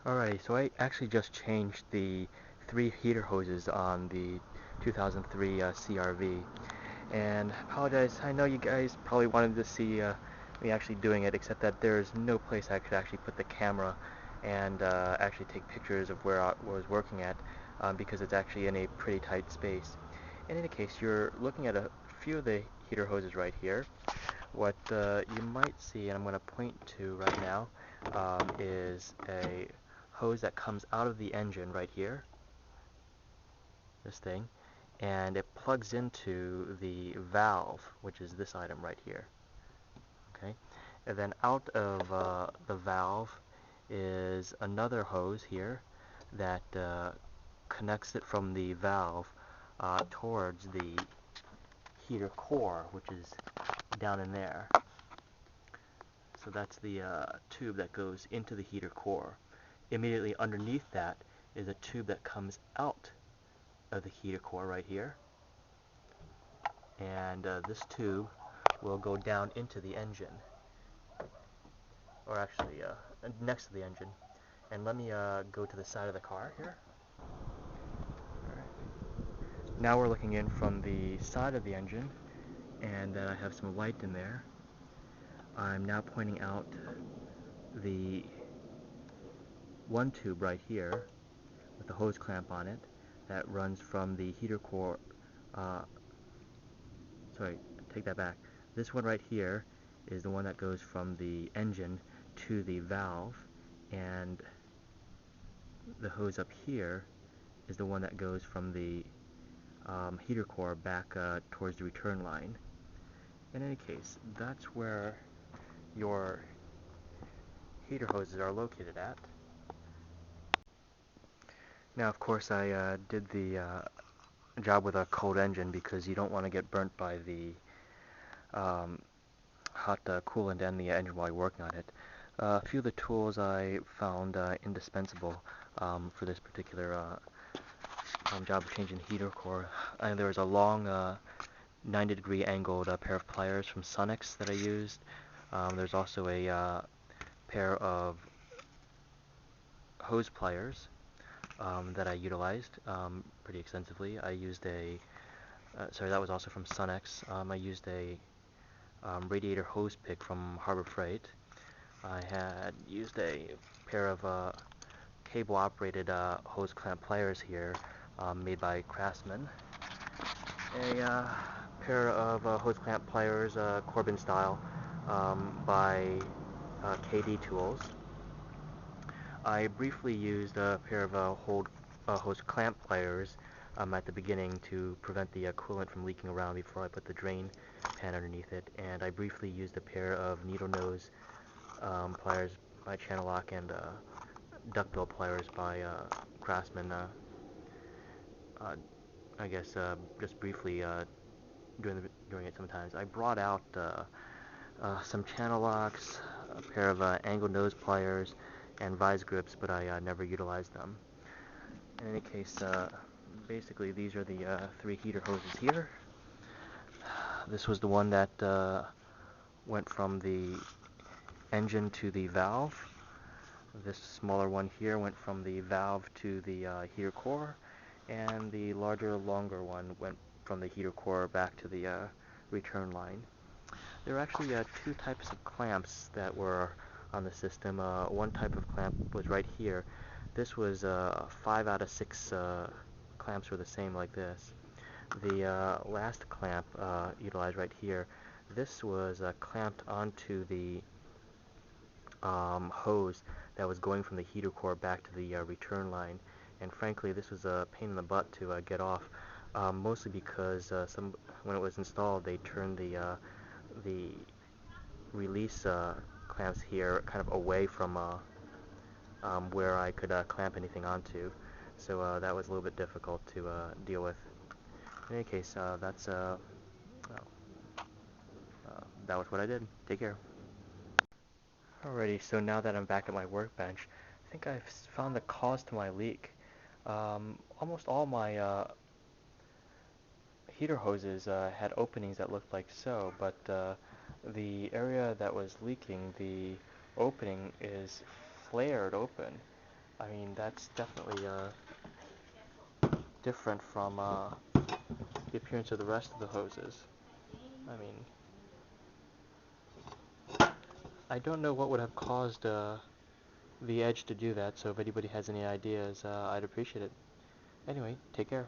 Alrighty, so I actually just changed the 3 heater hoses on the 2003 CRV, and apologize, I know you guys probably wanted to see me actually doing it, except that there's no place I could actually put the camera and actually take pictures of where I was working at, because it's actually in a pretty tight space. In any case, you're looking at a few of the heater hoses right here. What you might see, and I'm going to point to right now, is a hose that comes out of the engine right here, this thing, and it plugs into the valve, which is this item right here. Okay, and then out of the valve is another hose here that connects it from the valve towards the heater core, which is down in there. So that's the tube that goes into the heater core. Immediately underneath that is a tube that comes out of the heater core right here. And this tube will go down into the engine, or actually next to the engine. And let me go to the side of the car here. Alright. Now we're looking in from the side of the engine, and I have some light in there. I'm now pointing out the one tube right here with the hose clamp on it that runs from the heater core. Sorry, take that back. This one right here is the one that goes from the engine to the valve, and the hose up here is the one that goes from the heater core back towards the return line. In any case, that's where your heater hoses are located at. Now, of course, I did the job with a cold engine because you don't want to get burnt by the hot coolant and the engine while you're working on it. A few of the tools I found indispensable for this particular job of changing the heater core. There was a long 90-degree angled pair of pliers from Sunex that I used. There's also a pair of hose pliers that I utilized pretty extensively. I used sorry, that was also from Sunex. I used a radiator hose pick from Harbor Freight. I had used a pair of cable-operated hose clamp pliers here, made by Craftsman. A pair of hose clamp pliers, Corbin style, by KD Tools. I briefly used a pair of hose clamp pliers at the beginning to prevent the coolant from leaking around before I put the drain pan underneath it, and I briefly used a pair of needle nose pliers by Channellock and Duckbill pliers by Craftsman. I guess just briefly doing it sometimes. I brought out some Channellocks, a pair of angled nose pliers, and vise grips, but I never utilized them. In any case, basically these are the 3 heater hoses here. This was the one that went from the engine to the valve. This smaller one here went from the valve to the heater core, and the larger, longer one went from the heater core back to the return line. There are actually 2 types of clamps that were on the system. One type of clamp was right here. This was 5 out of 6 clamps were the same like this. The last clamp utilized right here, this was clamped onto the hose that was going from the heater core back to the return line, and frankly this was a pain in the butt to get off, mostly because when it was installed they turned the release clamps here kind of away from where I could clamp anything onto, so that was a little bit difficult to deal with. In any case, that was what I did. Take care. Alrighty, so now that I'm back at my workbench, I think I've found the cause to my leak. Almost all my heater hoses had openings that looked like so, but the area that was leaking, the opening is flared open. I mean, that's definitely different from the appearance of the rest of the hoses. I mean, I don't know what would have caused the Edge to do that, so if anybody has any ideas, I'd appreciate it. Anyway, take care.